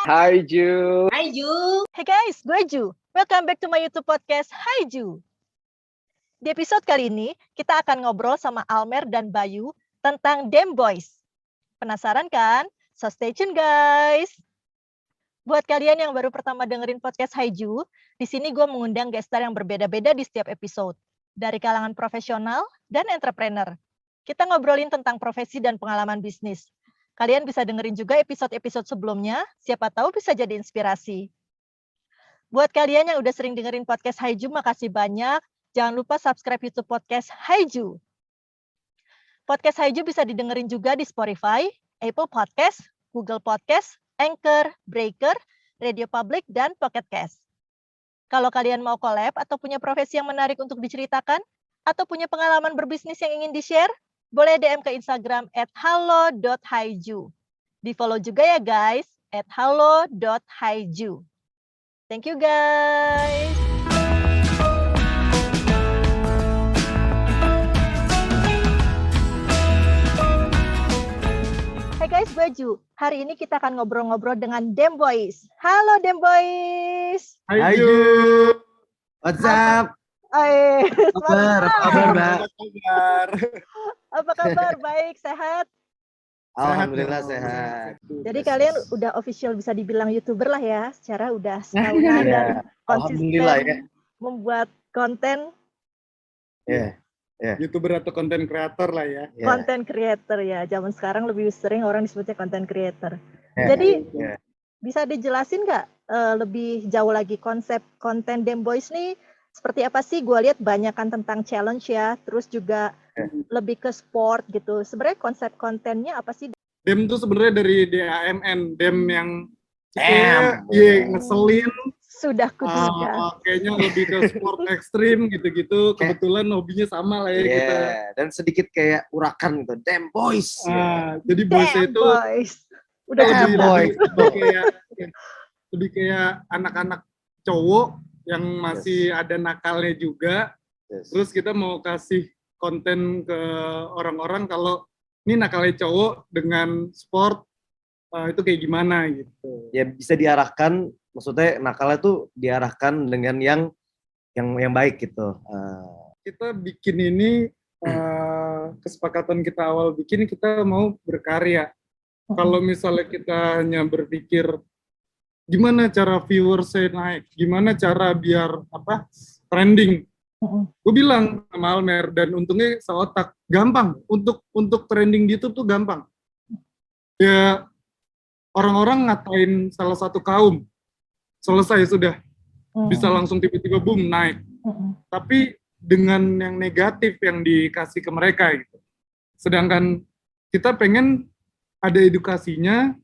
Hai Ju. Hai Ju. Hey guys, gue Ju. Welcome back to my YouTube podcast, Hai Ju. Di episode kali ini, kita akan ngobrol sama Almer dan Bayu tentang Dem Boys. Penasaran kan? So stay tune guys. Buat kalian yang baru pertama dengerin podcast Hai Ju, di sini gue mengundang guest star yang berbeda-beda di setiap episode. Dari kalangan profesional dan entrepreneur. Kita ngobrolin tentang profesi dan pengalaman bisnis. Kalian bisa dengerin juga episode-episode sebelumnya, siapa tahu bisa jadi inspirasi. Buat kalian yang udah sering dengerin podcast Haiju, makasih banyak. Jangan lupa subscribe YouTube podcast Haiju. Podcast Haiju bisa didengerin juga di Spotify, Apple Podcast, Google Podcast, Anchor, Breaker, Radio Public, dan Pocket Cast. Kalau kalian mau collab atau punya profesi yang menarik untuk diceritakan, atau punya pengalaman berbisnis yang ingin di-share, boleh DM ke Instagram @halo.haiju. Di-follow juga ya guys, @halo.haiju. Thank you guys. Hai guys, gue Ju. Hari ini kita akan ngobrol-ngobrol dengan Dem Boys. Halo Dem Boys. Hai Ju. What's up? Hai. Apa kabar, Mbak? Apa kabar? Baik, sehat? Alhamdulillah sehat. Jadi kalian udah official bisa dibilang YouTuber lah ya, secara udah setahunan dan Alhamdulillah ya. konsisten membuat konten. YouTuber atau konten kreator lah ya. Konten creator ya. Zaman sekarang lebih sering orang disebutnya konten creator. Jadi bisa dijelasin nggak lebih jauh lagi konsep konten Dem Boys nih seperti apa sih? Gue lihat banyak kan tentang challenge ya, terus juga lebih ke sport gitu. Sebenarnya konsep kontennya apa sih? Dem tuh sebenarnya dari DAMN, Dem yang ngeselin. Sudah kuduga. Kayaknya lebih ke sport ekstrim gitu-gitu. Kebetulan hobinya sama lah ya kita. Dan sedikit kayak urakan gitu, Dem Boys. Jadi boysnya itu Udah Dem Boys. lebih kayak anak-anak cowok yang masih ada nakalnya juga. Terus kita mau kasih konten ke orang-orang kalau ini nakalnya cowok dengan sport itu kayak gimana gitu. Ya bisa diarahkan, maksudnya nakalnya tuh diarahkan dengan yang baik gitu. Kita bikin ini kesepakatan kita awal bikin kita mau berkarya. Kalau misalnya kita hanya berpikir gimana cara viewersnya naik, gimana cara biar trending. Gue bilang sama Almer dan untungnya seotak, gampang untuk trending di YouTube tuh gampang. Ya orang-orang ngatain salah satu kaum, selesai sudah, bisa langsung tiba-tiba boom naik. Tapi dengan yang negatif yang dikasih ke mereka gitu. Sedangkan kita pengen ada edukasinya,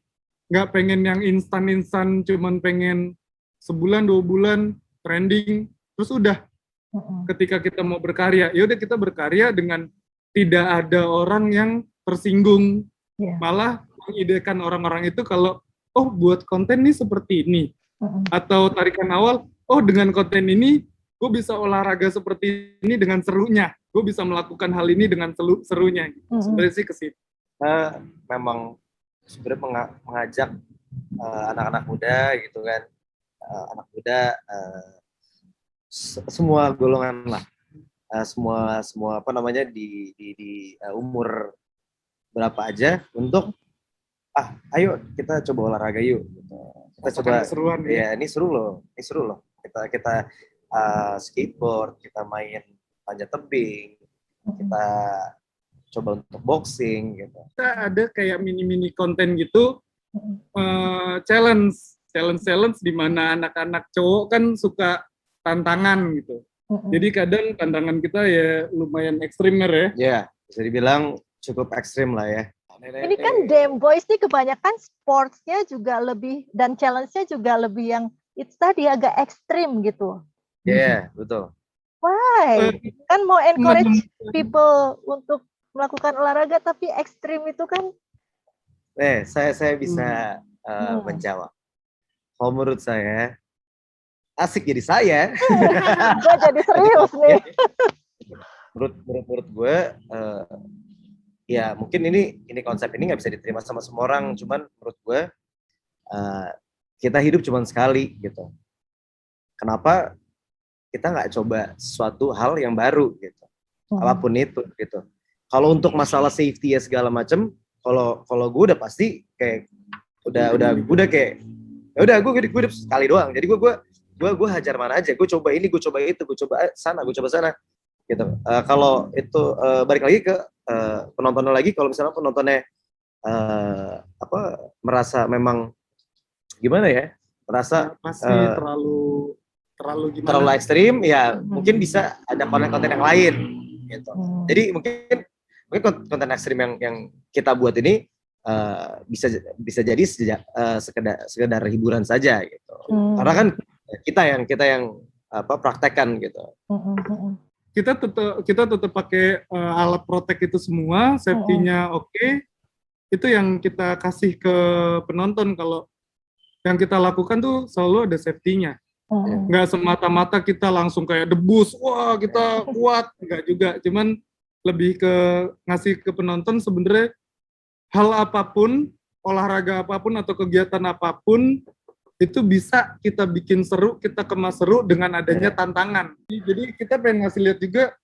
nggak pengen yang instan-instan, cuman pengen sebulan 2 bulan trending terus udah. Ketika kita mau berkarya, ya udah kita berkarya dengan tidak ada orang yang tersinggung, malah mengidekan orang-orang itu kalau buat konten nih seperti ini, atau tarikan awal, dengan konten ini gue bisa olahraga seperti ini dengan serunya, gue bisa melakukan hal ini dengan serunya. Sebenarnya sih ke situ. Memang sebenarnya mengajak anak-anak muda gitu kan, anak muda semua golongan lah, semua di umur berapa aja untuk ayo kita coba olahraga yuk gitu. Kita coba seruan ya ini seru loh kita skateboard, kita main panjat tebing, kita coba untuk boxing gitu. Kita ada kayak mini konten gitu, challenge di mana anak-anak cowok kan suka tantangan gitu. Jadi kadang tantangan kita ya lumayan ekstrimer ya. Ya, bisa dibilang cukup ekstrim lah ya. Ini kan Dem Boys nih kebanyakan sportsnya juga lebih dan challenge-nya juga lebih yang itu tadi agak ekstrim gitu. Iya, betul. Why? Kan mau encourage people untuk melakukan olahraga tapi ekstrim itu kan. Saya bisa menjawab. Kalau menurut saya asik jadi saya. Gue jadi serius nih. menurut gue ya mungkin ini konsep ini nggak bisa diterima sama semua orang, cuman menurut gue kita hidup cuma sekali gitu. Kenapa kita nggak coba sesuatu hal yang baru gitu, apapun itu gitu. Kalau untuk masalah safety ya segala macam, kalau gue udah pasti kayak udah kayak ya udah gue hidup sekali doang. Jadi gue hajar mana aja, gue coba ini, gue coba itu, gue coba sana gitu. Kalau itu balik lagi ke penontonnya lagi, kalau misalnya penontonnya merasa memang gimana ya, merasa pasti terlalu gimana? Terlalu ekstrim, ya mungkin bisa ada konten-konten yang lain gitu. Jadi mungkin konten ekstrim yang kita buat ini bisa jadi sekedar hiburan saja gitu. Karena kan kita yang praktekkan gitu. Kita tetap pakai alat protek itu semua, safety-nya oke. Itu yang kita kasih ke penonton. Kalau yang kita lakukan tuh selalu ada safety-nya. Nggak semata-mata kita langsung kayak debus, wah kita kuat, nggak juga. Cuman lebih ke ngasih ke penonton sebenarnya hal apapun, olahraga apapun atau kegiatan apapun itu bisa kita bikin seru, kita kemas seru dengan adanya tantangan. Jadi kita pengen ngasih lihat juga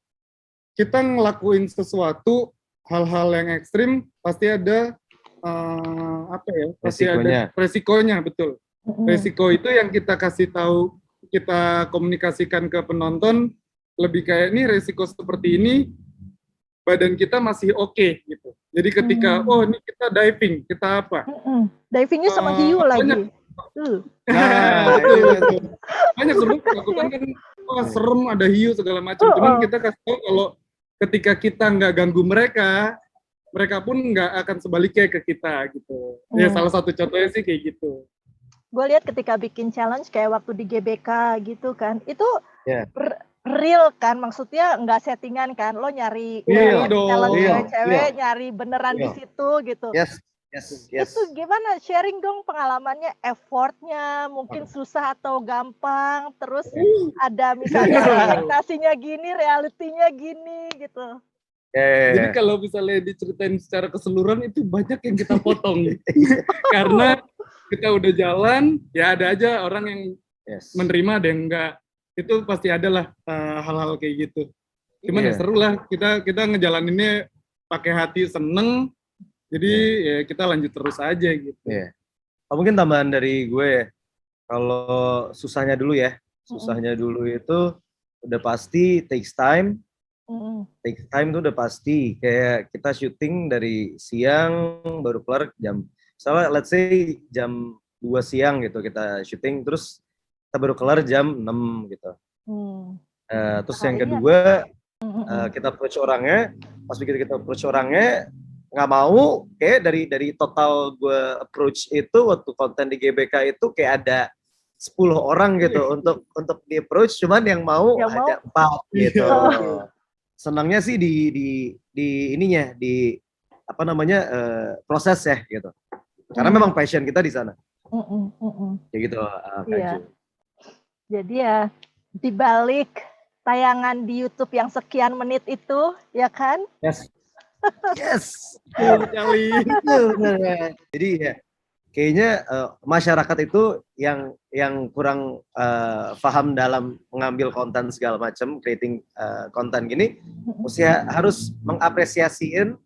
kita ngelakuin sesuatu hal-hal yang ekstrim pasti ada pasti ada resikonya, betul. Resiko itu yang kita kasih tahu, kita komunikasikan ke penonton lebih kayak ini resiko seperti ini, badan kita masih oke gitu. Jadi ketika ini kita diving, kita apa? Divingnya sama hiu lagi. Banyak seru lakukan kan, serem ada hiu segala macam. Cuman kita kasih tahu kalau ketika kita nggak ganggu mereka pun nggak akan sebaliknya ke kita gitu. Ya salah satu contohnya sih kayak gitu. Gue lihat ketika bikin challenge kayak waktu di GBK gitu kan, itu real kan, maksudnya nggak settingan kan, lo nyari challenge cewek nyari beneran di situ gitu. Yes. Itu gimana, sharing dong pengalamannya, effortnya mungkin susah atau gampang, terus ada misalnya ekspektasinya gini, realitinya gini gitu. Jadi kalau misalnya diceritain secara keseluruhan itu banyak yang kita potong karena kita udah jalan, ya ada aja orang yang menerima, ada yang enggak. Itu pasti ada lah hal-hal kayak gitu. Cuman ya seru lah, kita ngejalaninnya pakai hati, seneng. Jadi ya kita lanjut terus aja gitu. Mungkin tambahan dari gue ya, kalau susahnya dulu ya, susahnya dulu itu udah pasti takes time. Takes time tuh udah pasti. Kayak kita syuting dari siang baru kelar jam, misalnya let's say jam 2 siang gitu kita syuting, terus kita baru kelar jam 6 gitu. Terus yang kedua kita approach orangnya, pas begitu kita approach orangnya nggak mau, kayak dari total gue approach itu waktu konten di GBK itu kayak ada 10 orang gitu untuk di approach, cuman yang mau ada 4 gitu. Senangnya sih di ininya, di proses ya gitu. Karena memang passion kita di sana. Kayak gitu. Jadi ya di balik tayangan di YouTube yang sekian menit itu, ya kan? Yes. Jadi ya kayaknya masyarakat itu yang kurang paham dalam mengambil konten segala macam, creating konten gini, mesti harus mengapresiasiin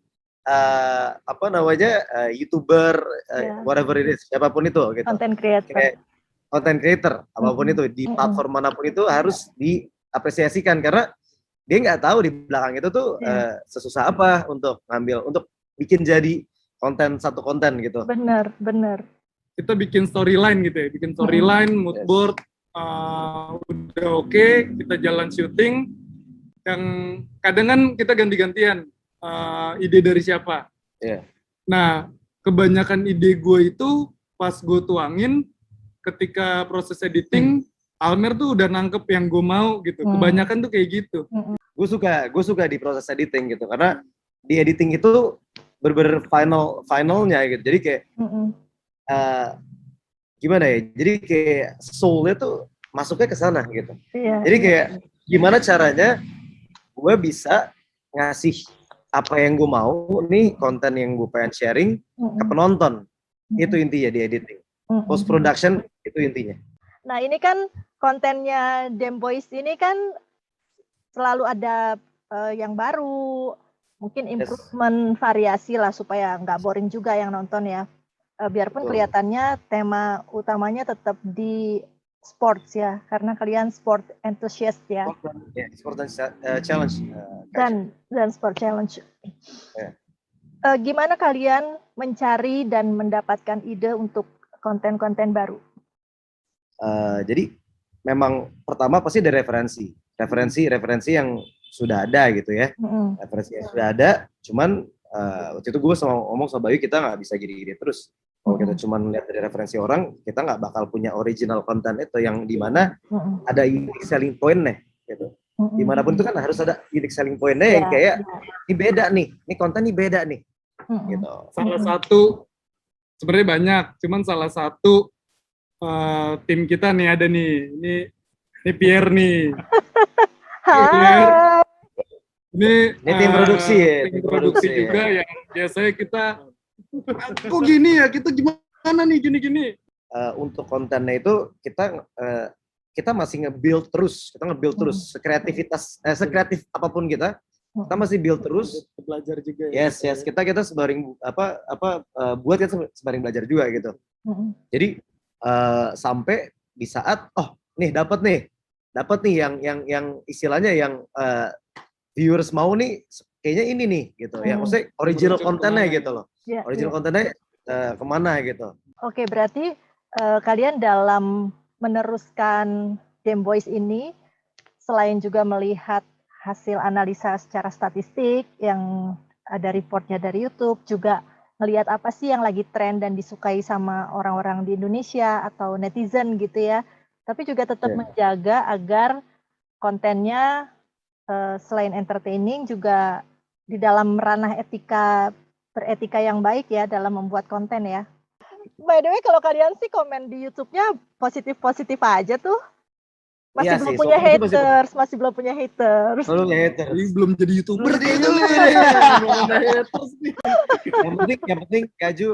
YouTuber, whatever it is, siapapun itu gitu. Content creator apapun itu di platform manapun itu harus diapresiasikan, karena dia nggak tahu di belakang itu tuh sesusah apa untuk bikin jadi satu konten gitu. Benar. Kita bikin storyline gitu ya, bikin storyline, mood board, udah oke, kita jalan syuting. Yang kadang kan kita ganti-gantian ide dari siapa. Nah, kebanyakan ide gue itu pas gue tuangin, ketika proses editing, Almer tuh udah nangkep yang gue mau gitu. Kebanyakan tuh kayak gitu. Gue suka di proses editing gitu, karena di editing itu bener-bener finalnya gitu. Jadi kayak gimana ya? Jadi kayak soulnya tuh masuknya ke sana gitu. Jadi kayak gimana caranya gue bisa ngasih apa yang gue mau nih, konten yang gue pengen sharing ke penonton. Itu intinya di editing. Post production Itu intinya. Nah, ini kan kontennya Dem Boys ini kan selalu ada yang baru, mungkin improvement, variasi lah supaya nggak boring juga yang nonton ya. Biarpun Betul. kelihatannya tema utamanya tetap di sports ya, karena kalian sport enthusiast ya, Ya, sport dan challenge. dan sport challenge. Ya. Gimana kalian mencari dan mendapatkan ide untuk konten-konten baru? Jadi memang pertama pasti dari referensi yang sudah ada gitu ya. Referensi yang sudah ada, cuman waktu itu gue ngomong sama Bayu, kita nggak bisa jadi ide terus. Kalau kita cuma lihat dari referensi orang, kita nggak bakal punya original konten itu yang dimana ada unique selling point nih, gitu. Dimanapun itu kan harus ada unique selling point-nya yang kayak ini beda nih, ini konten ini beda nih, gitu. Salah satu, sebenarnya banyak, cuman salah satu tim kita nih ada nih, ini Pierre nih. Hai. Ini tim produksi ya, tim produksi juga ya. Yang biasanya kita, kok gini ya, kita gimana nih gini-gini. Untuk kontennya itu kita masih nge-build terus, sekreatif apapun kita masih build terus, Belajar juga ya. Yes, kita sebaring buat kita sebaring belajar juga gitu. Jadi sampai di saat nih dapat nih yang istilahnya yang viewers mau nih, kayaknya ini nih gitu. Ya maksudnya original kontennya gitu loh. Original kontennya kemana gitu. Oke, berarti kalian dalam meneruskan Dem Boys ini, selain juga melihat hasil analisa secara statistik yang ada reportnya dari YouTube, juga melihat apa sih yang lagi tren dan disukai sama orang-orang di Indonesia atau netizen gitu ya. Tapi juga tetap menjaga agar kontennya selain entertaining juga di dalam ranah beretika yang baik ya dalam membuat konten ya. By the way, kalau kalian sih komen di YouTube-nya positif-positif aja tuh. Masih belum punya haters. Belum punya haters. Belum jadi YouTuber itu. belum ada haters nih. Yang penting Kaju,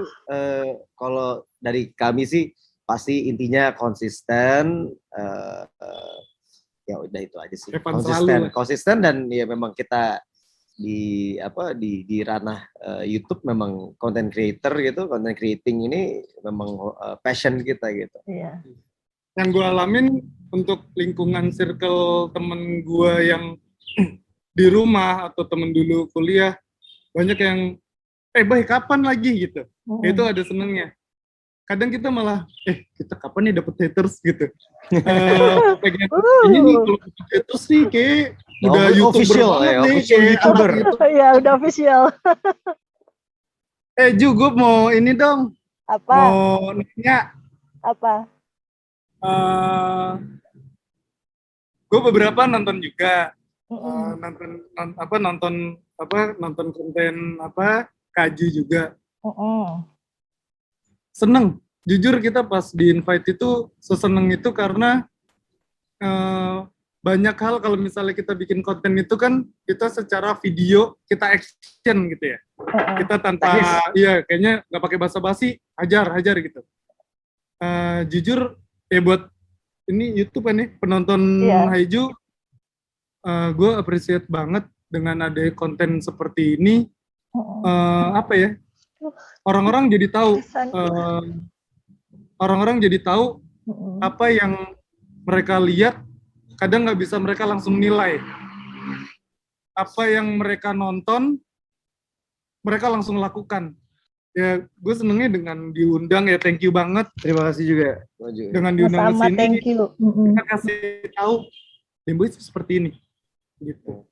kalau dari kami sih pasti intinya konsisten. Ya udah itu aja sih. Konsisten dan ya memang kita di ranah YouTube memang content creator gitu, content creating ini memang passion kita gitu. Iya. Yang gue alamin untuk lingkungan circle temen gue yang di rumah atau temen dulu kuliah, banyak yang Bay kapan lagi gitu. Itu ada senengnya. Kadang kita malah kita kapan nih dapet haters gitu. Pengen ini nih kalau dapet haters nih kayak udah YouTuber banget nih, kayak YouTuber. Iya, udah official. Ju, gue mau ini dong. Apa? Mau nanya. Apa? Gue beberapa nonton juga. Nonton konten Kaju juga. Seneng, jujur kita pas di invite itu seseneng itu karena banyak hal kalau misalnya kita bikin konten itu kan kita secara video kita action gitu ya. Kita tanpa kayaknya nggak pakai basa-basi, hajar gitu. Jujur ya buat ini YouTube kan nih penonton Haiju, gue appreciate banget dengan ada konten seperti ini. Orang-orang jadi tahu apa yang mereka lihat, kadang nggak bisa mereka langsung nilai. Apa yang mereka nonton, mereka langsung lakukan. Ya, gue senengnya dengan diundang ya, thank you banget. Terima kasih juga. Dengan diundang ke sini, thank you. Kita kasih tahu Dem Boys seperti ini. Gitu.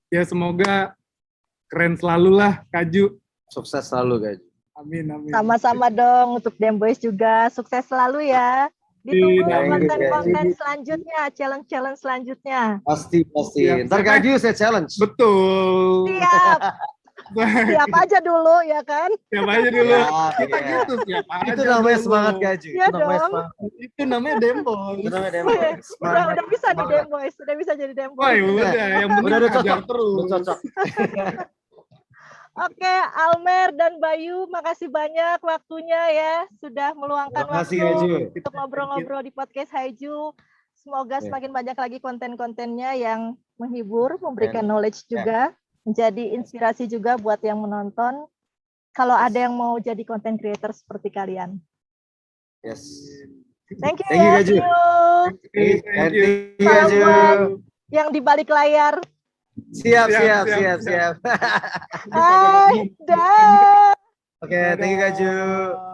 Ya semoga keren selalu lah, Kaju. Sukses selalu, Kaju. Amin. Sama-sama dong untuk Dem Boys juga. Sukses selalu ya. Ditunggu konten-konten selanjutnya, challenge selanjutnya. Pasti. Ntar Kaju saya challenge. Betul. Siap. Siap aja dulu ya kan? Siap aja dulu. Kita gitu siap aja. Itu namanya semangat Kaju. Iya dong. Itu namanya Dem Boys. Udah bisa nih Dem Boys. Udah bisa jadi Dem Boys. Udah. Yang penting udah ajar terus. Udah cocok. Oke, Almer dan Bayu, makasih banyak waktunya ya, sudah meluangkan Terima kasih, waktu Haiju. untuk ngobrol-ngobrol di podcast Haiju. Semoga Ya. semakin banyak lagi konten-kontennya yang menghibur, memberikan Dan- knowledge juga, menjadi inspirasi juga buat yang menonton. Kalau ada yang mau jadi content creator seperti kalian. Yes. Thank you Thank you, ya, Haiju. see you. Thank you. Salam Haiju. buat yang di balik layar. Siap. Hai, dah. Oke, thank you, Haiju.